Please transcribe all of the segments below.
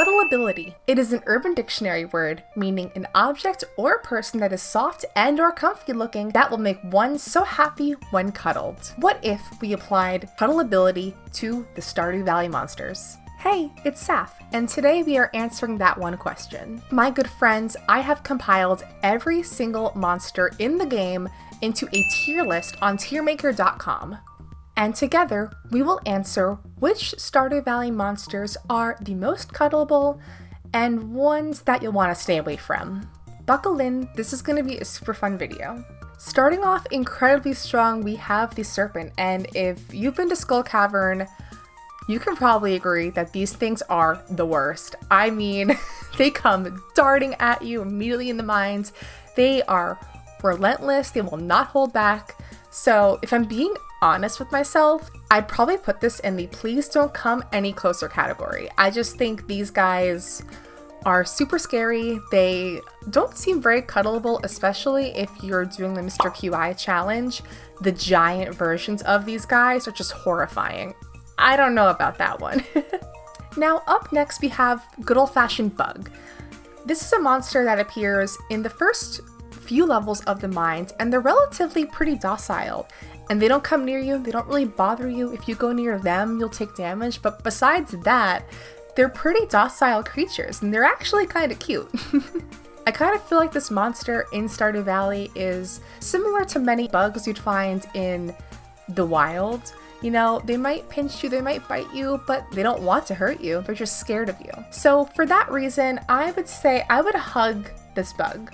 Cuddleability. It is an Urban Dictionary word meaning an object or a person that is soft and or comfy looking that will make one so happy when cuddled. What if we applied cuddleability to the Stardew Valley monsters? Hey, it's Saf, and today we are answering that one question. My good friends, I have compiled every single monster in the game into a tier list on tiermaker.com. And together, we will answer which Stardew Valley monsters are the most cuddleable and ones that you'll want to stay away from. Buckle in, this is going to be a super fun video. Starting off incredibly strong, we have the Serpent, and if you've been to Skull Cavern, you can probably agree that these things are the worst. I mean, they come darting at you immediately in the mines. They are relentless, they will not hold back. So if I'm being honest with myself, I'd probably put this in the please don't come any closer category. I just think these guys are super scary. They don't seem very cuddleable, especially if you're doing the Mr. QI challenge. The giant versions of these guys are just horrifying. I don't know about that one. Now up next we have good old-fashioned Bug. This is a monster that appears in the first few levels of the mines, and they're relatively pretty docile. And they don't come near you, they don't really bother you. If you go near them, you'll take damage. But besides that, they're pretty docile creatures, and they're actually kind of cute. I kind of feel like this monster in Stardew Valley is similar to many bugs you'd find in the wild. You know, they might pinch you, they might bite you, but they don't want to hurt you. They're just scared of you. So for that reason, I would say I would hug this bug.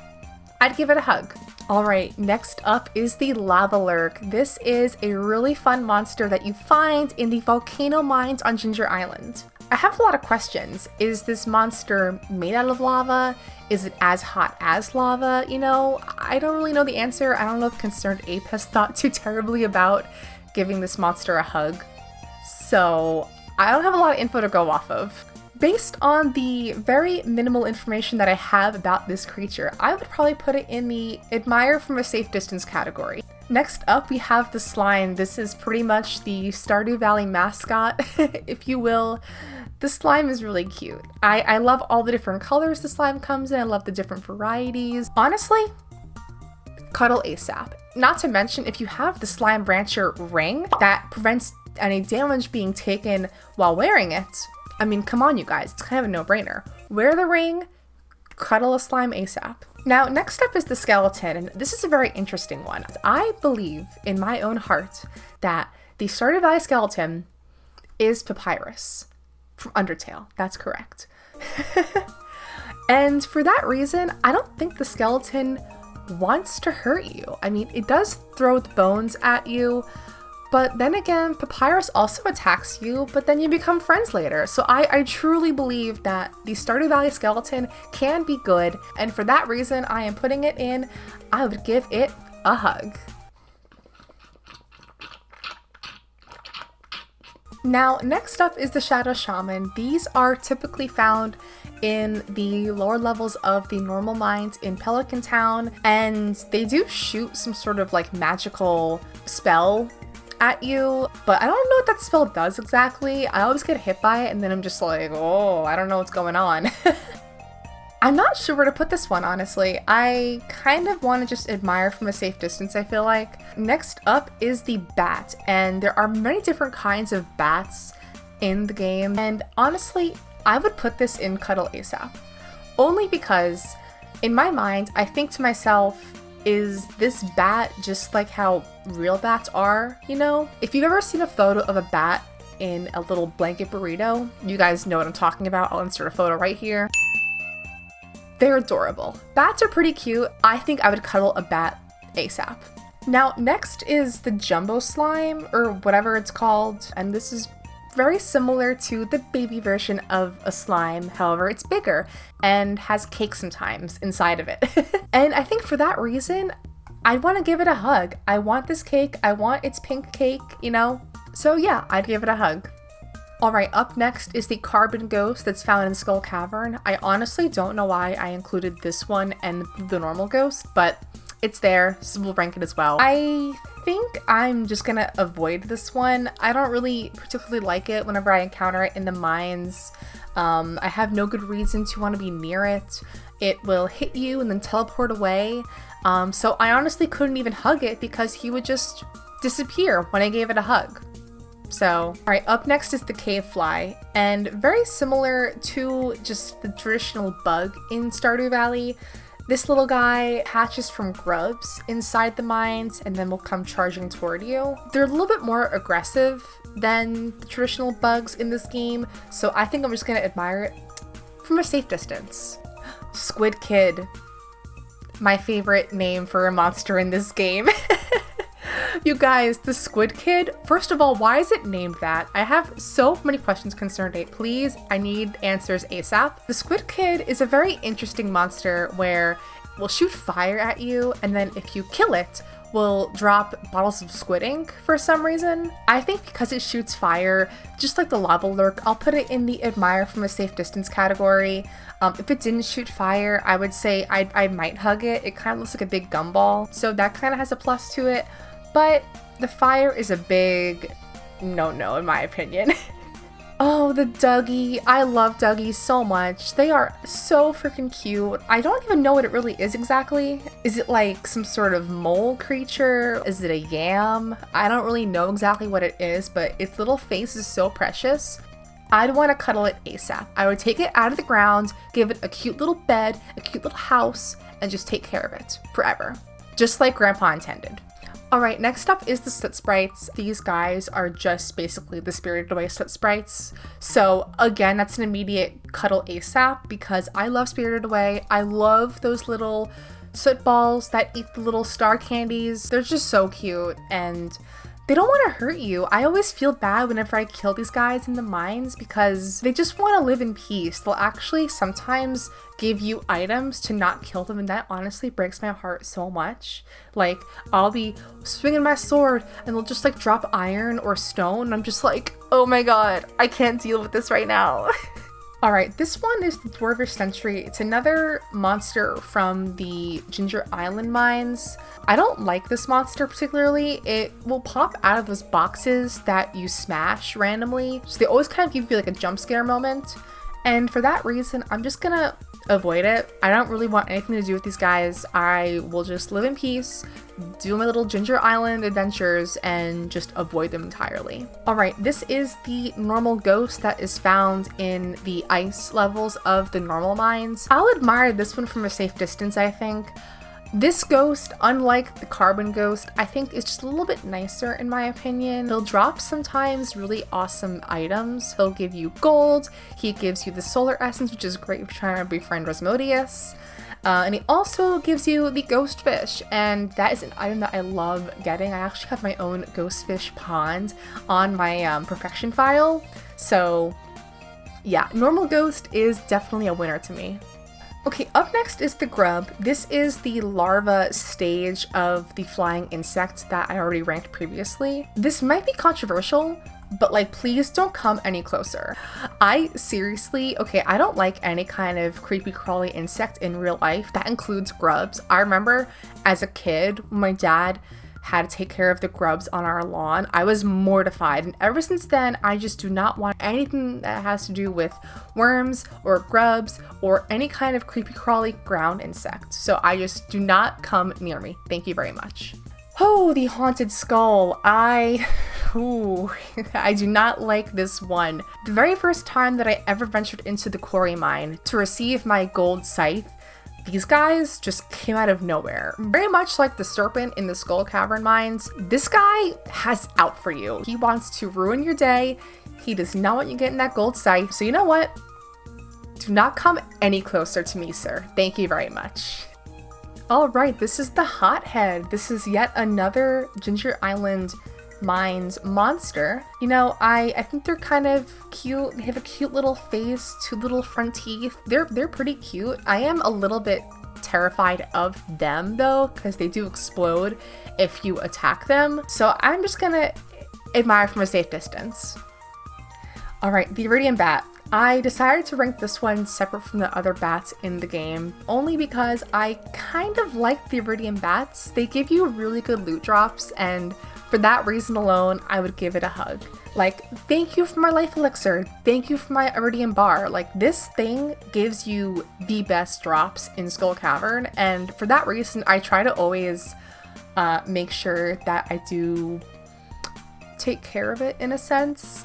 I'd give it a hug. All right, next up is the Lava Lurk. This is a really fun monster that you find in the volcano mines on Ginger Island. I have a lot of questions. Is this monster made out of lava? Is it as hot as lava? You know, I don't really know the answer. I don't know if ConcernedApe has thought too terribly about giving this monster a hug. So I don't have a lot of info to go off of. Based on the very minimal information that I have about this creature, I would probably put it in the admire from a safe distance category. Next up, we have the slime. This is pretty much the Stardew Valley mascot, if you will. The slime is really cute. I love all the different colors the slime comes in. I love the different varieties. Honestly, cuddle ASAP. Not to mention, if you have the Slime Brancher ring that prevents any damage being taken while wearing it, I mean, come on, you guys, it's kind of a no-brainer. Wear the ring, cuddle a slime ASAP. Now, next up is the skeleton, and this is a very interesting one. I believe in my own heart that the Stardew Valley skeleton is Papyrus from Undertale. That's correct. And for that reason, I don't think the skeleton wants to hurt you. I mean, it does throw the bones at you, but then again, Papyrus also attacks you, but then you become friends later. So I truly believe that the Stardew Valley skeleton can be good, and for that reason, I am putting it in. I would give it a hug. Now, next up is the Shadow Shaman. These are typically found in the lower levels of the normal mines in Pelican Town, and they do shoot some sort of like magical spell at you, but I don't know what that spell does exactly. I always get hit by it and then I'm just like, oh, I don't know what's going on. I'm not sure where to put this one, honestly. I kind of want to just admire from a safe distance, I feel like. Next up is the bat, and there are many different kinds of bats in the game, and honestly, I would put this in cuddle ASAP. Only because, in my mind, I think to myself, is this bat just like how real bats are, you know? If you've ever seen a photo of a bat in a little blanket burrito, you guys know what I'm talking about. I'll insert a photo right here. They're adorable. Bats are pretty cute. I think I would cuddle a bat ASAP. Now, next is the jumbo slime, or whatever it's called, and this is very similar to the baby version of a slime, however it's bigger and has cake sometimes inside of it. And I think for that reason, I'd want to give it a hug. I want this cake, I want its pink cake, you know? So yeah, I'd give it a hug. Alright, up next is the Carbon Ghost that's found in Skull Cavern. I honestly don't know why I included this one and the normal ghost, but It's there, so we'll rank it as well. I think I'm just gonna avoid this one. I don't really particularly like it whenever I encounter it in the mines. I have no good reason to want to be near it. It will hit you and then teleport away. So I honestly couldn't even hug it because he would just disappear when I gave it a hug. So, alright, up next is the cave fly, and very similar to just the traditional bug in Stardew Valley, this little guy hatches from grubs inside the mines and then will come charging toward you. They're a little bit more aggressive than the traditional bugs in this game, so I think I'm just gonna admire it from a safe distance. Squid Kid, my favorite name for a monster in this game. You guys, the Squid Kid, first of all, why is it named that? I have so many questions, ConcernedApe. Please, I need answers ASAP. The Squid Kid is a very interesting monster where it will shoot fire at you, and then if you kill it, will drop bottles of squid ink for some reason. I think because it shoots fire, just like the lava lurk, I'll put it in the admire from a safe distance category. If it didn't shoot fire, I would say I might hug it. It kind of looks like a big gumball, so that kind of has a plus to it. But the fire is a big no-no in my opinion. Oh, the Dougie. I love Dougies so much. They are so freaking cute. I don't even know what it really is exactly. Is it like some sort of mole creature? Is it a yam? I don't really know exactly what it is, but its little face is so precious. I'd want to cuddle it ASAP. I would take it out of the ground, give it a cute little bed, a cute little house, and just take care of it forever. Just like Grandpa intended. Alright, next up is the soot sprites. These guys are just basically the spirited away soot sprites. So again, that's an immediate cuddle ASAP because I love spirited away. I love those little soot balls that eat the little star candies. They're just so cute and they don't want to hurt you. I always feel bad whenever I kill these guys in the mines because they just want to live in peace. They'll actually sometimes give you items to not kill them, and that honestly breaks my heart so much. Like, I'll be swinging my sword and they'll just like drop iron or stone and I'm just like, oh my god, I can't deal with this right now. Alright, this one is the Dwarvish Sentry. It's another monster from the Ginger Island mines. I don't like this monster particularly. It will pop out of those boxes that you smash randomly. So they always kind of give you like a jump scare moment. And for that reason, I'm just gonna avoid it. I don't really want anything to do with these guys. I will just live in peace, do my little Ginger Island adventures, and just avoid them entirely. Alright, this is the normal ghost that is found in the ice levels of the normal mines. I'll admire this one from a safe distance, I think. This ghost, unlike the carbon ghost, I think is just a little bit nicer in my opinion. He'll drop sometimes really awesome items. He'll give you gold, he gives you the solar essence, which is great if you're trying to befriend Rasmodius. And he also gives you the ghost fish, and that is an item that I love getting. I actually have my own ghost fish pond on my perfection file. So yeah, normal ghost is definitely a winner to me. Okay, up next is the grub. This is the larva stage of the flying insect that I already ranked previously. This might be controversial, but like, please don't come any closer. I seriously, okay, I don't like any kind of creepy crawly insect in real life. That includes grubs. I remember as a kid, when my dad had to take care of the grubs on our lawn, I was mortified, and ever since then I just do not want anything that has to do with worms or grubs or any kind of creepy crawly ground insect. So I just do not come near me. Thank you very much. Oh, the haunted skull. I do not like this one. The very first time that I ever ventured into the quarry mine to receive my gold scythe, these guys just came out of nowhere. Very much like the serpent in the Skull Cavern mines, this guy has out for you. He wants to ruin your day. He does not want you getting that gold scythe. So you know what? Do not come any closer to me, sir. Thank you very much. Alright, this is the hothead. This is yet another Ginger Island Mines monster. You know, I think they're kind of cute. They have a cute little face, two little front teeth. They're pretty cute. I am a little bit terrified of them though, because they do explode if you attack them. So I'm just gonna admire from a safe distance. Alright, the iridium bat. I decided to rank this one separate from the other bats in the game, only because I kind of like the iridium bats. They give you really good loot drops, and for that reason alone, I would give it a hug. Like, thank you for my life elixir, thank you for my iridium bar. Like, this thing gives you the best drops in Skull Cavern, and for that reason, I try to always make sure that I do take care of it in a sense.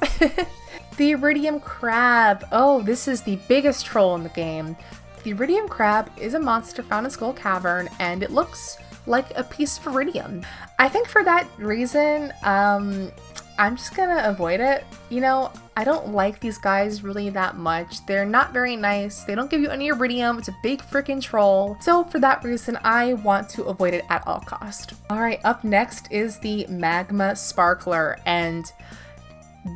The iridium crab. Oh, this is the biggest troll in the game. The iridium crab is a monster found in Skull Cavern, and it looks like a piece of iridium. I think for that reason, I'm just gonna avoid it. You know, I don't like these guys really that much. They're not very nice. They don't give you any iridium. It's a big freaking troll. So for that reason, I want to avoid it at all cost. All right, up next is the Magma Sparkler, and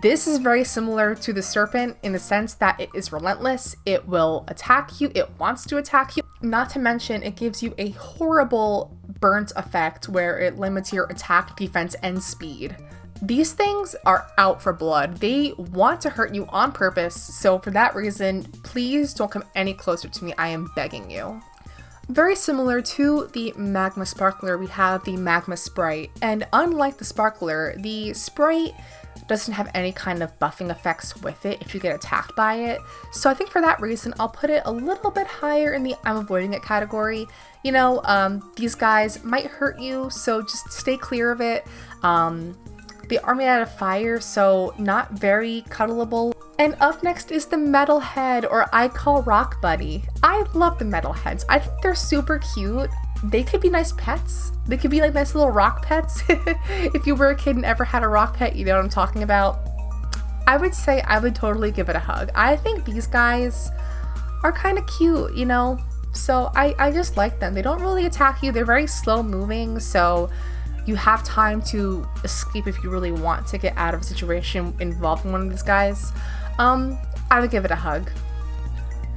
this is very similar to the serpent in the sense that it is relentless. It will attack you. It wants to attack you. Not to mention, it gives you a horrible burnt effect where it limits your attack, defense, and speed. These things are out for blood. They want to hurt you on purpose. So for that reason, please don't come any closer to me. I am begging you. Very similar to the Magma Sparkler, we have the Magma Sprite. And unlike the Sparkler, the Sprite doesn't have any kind of buffing effects with it if you get attacked by it. So I think for that reason, I'll put it a little bit higher in the I'm avoiding it category. You know, these guys might hurt you, so just stay clear of it. They are made out of fire, so not very cuddleable. And up next is the Metalhead, or I call Rock Buddy. I love the Metalheads. I think they're super cute. They could be nice pets. They could be like nice little rock pets. If you were a kid and ever had a rock pet, you know what I'm talking about. I would say I would totally give it a hug. I think these guys are kind of cute, you know? So I just like them. They don't really attack you. They're very slow moving, so you have time to escape if you really want to get out of a situation involving one of these guys. I would give it a hug.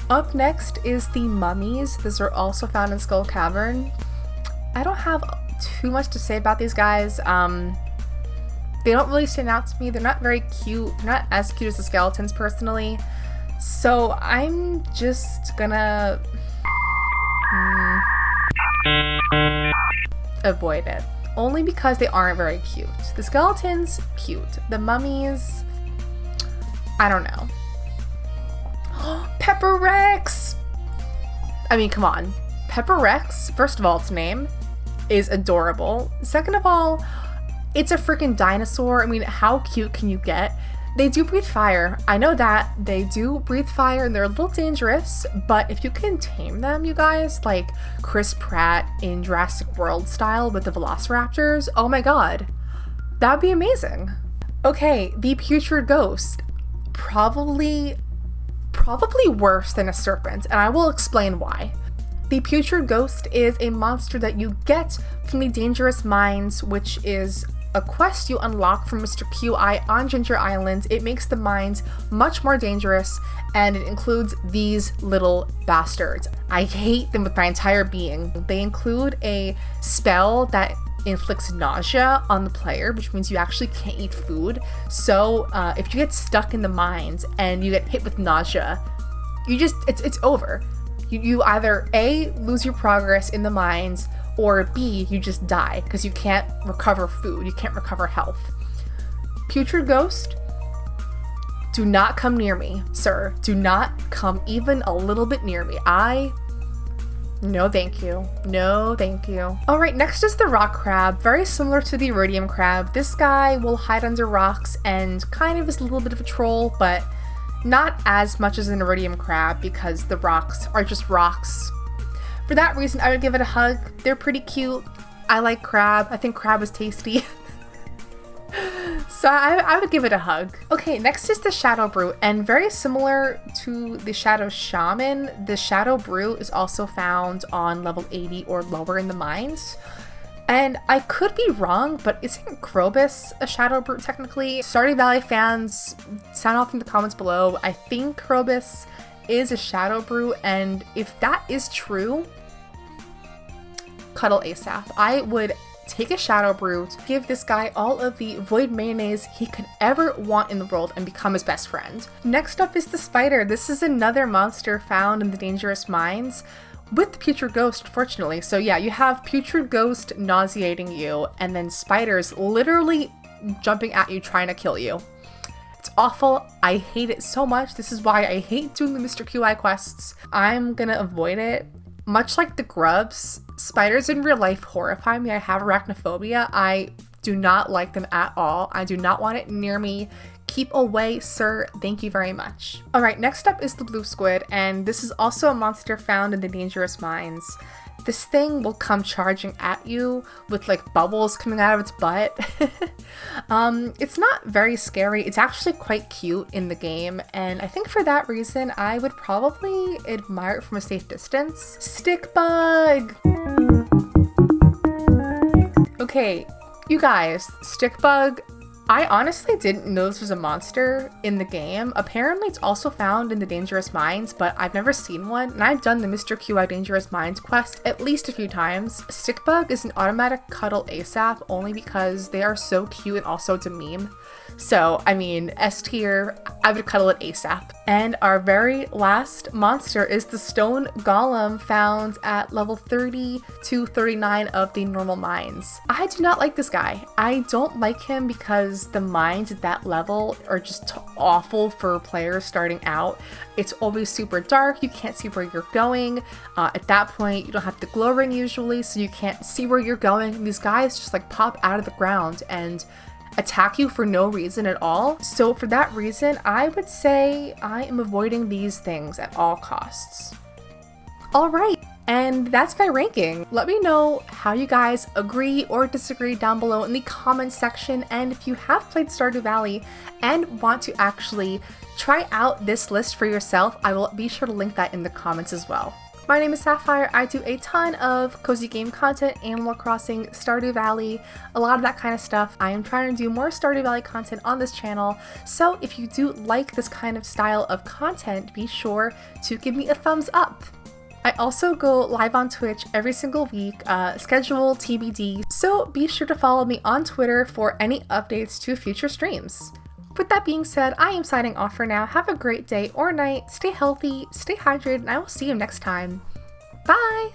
Up next is the mummies. These are also found in Skull Cavern. I don't have too much to say about these guys. They don't really stand out to me. They're not very cute. They're not as cute as the skeletons personally. So I'm just gonna avoid it. Only because they aren't very cute. The skeletons, cute. The mummies, I don't know. Pepper Rex! I mean, come on. Pepper Rex, first of all, its name is adorable. Second of all, it's a freaking dinosaur. I mean, how cute can you get? They do breathe fire. I know that. They do breathe fire and they're a little dangerous, but if you can tame them, you guys, like Chris Pratt in Jurassic World style with the velociraptors, oh my god. That'd be amazing. Okay, the putrid ghost. Probably worse than a serpent, and I will explain why. The putrid ghost is a monster that you get from the dangerous mines, which is a quest you unlock from Mr. QI on Ginger Island. It makes the mines much more dangerous, and it includes these little bastards. I hate them with my entire being. They include a spell that inflicts nausea on the player, which means you actually can't eat food. So if you get stuck in the mines and you get hit with nausea, it's over. You either A, lose your progress in the mines, or B, you just die because you can't recover food, you can't recover health. Putrid ghost, do not come near me, sir. Do not come even a little bit near me. No thank you. No thank you. Alright, next is the rock crab. Very similar to the iridium crab. This guy will hide under rocks and kind of is a little bit of a troll, but not as much as an iridium crab because the rocks are just rocks. For that reason, I would give it a hug. They're pretty cute. I like crab. I think crab is tasty. So I would give it a hug. Okay, next is the Shadow Brute, and very similar to the Shadow Shaman, the Shadow Brute is also found on level 80 or lower in the mines. And I could be wrong, but isn't Grubs a Shadow Brute technically? Stardew Valley fans, sound off in the comments below. I think Grubs is a Shadow Brute, and if that is true, cuddle ASAP. I would take a shadow brute, give this guy all of the void mayonnaise he could ever want in the world, and become his best friend. Next up is the spider. This is another monster found in the dangerous mines with putrid ghost, fortunately. So yeah, you have putrid ghost nauseating you, and then spiders literally jumping at you trying to kill you. It's awful. I hate it so much. This is why I hate doing the Mr. QI quests. I'm gonna avoid it. Much like the grubs, spiders in real life horrify me. I have arachnophobia. I do not like them at all. I do not want it near me. Keep away, sir. Thank you very much. All right, next up is the blue squid, and this is also a monster found in the dangerous mines. This thing will come charging at you with like bubbles coming out of its butt. It's not very scary. It's actually quite cute in the game, and I think for that reason I would probably admire it from a safe distance. Stick bug! Okay, you guys, stick bug. I honestly didn't know this was a monster in the game. Apparently it's also found in the dangerous mines, but I've never seen one, and I've done the Mr. QI dangerous mines quest at least a few times. Stickbug is an automatic cuddle ASAP only because they are so cute and also it's a meme. So, I mean, S tier, I would cuddle it ASAP. And our very last monster is the stone golem found at level 30 to 39 of the normal mines. I do not like this guy. I don't like him because the mines at that level are just awful for players starting out. It's always super dark, you can't see where you're going. At that point, you don't have the glow ring usually, so you can't see where you're going. These guys just like pop out of the ground and attack you for no reason at all. So for that reason, I would say I am avoiding these things at all costs. All right, and that's my ranking. Let me know how you guys agree or disagree down below in the comments section, and if you have played Stardew Valley and want to actually try out this list for yourself, I will be sure to link that in the comments as well. My name is Sapphire. I do a ton of cozy game content, Animal Crossing, Stardew Valley, a lot of that kind of stuff. I am trying to do more Stardew Valley content on this channel, so if you do like this kind of style of content, be sure to give me a thumbs up. I also go live on Twitch every single week, schedule TBD, so be sure to follow me on Twitter for any updates to future streams. With that being said, I am signing off for now. Have a great day or night, stay healthy, stay hydrated, and I will see you next time. Bye!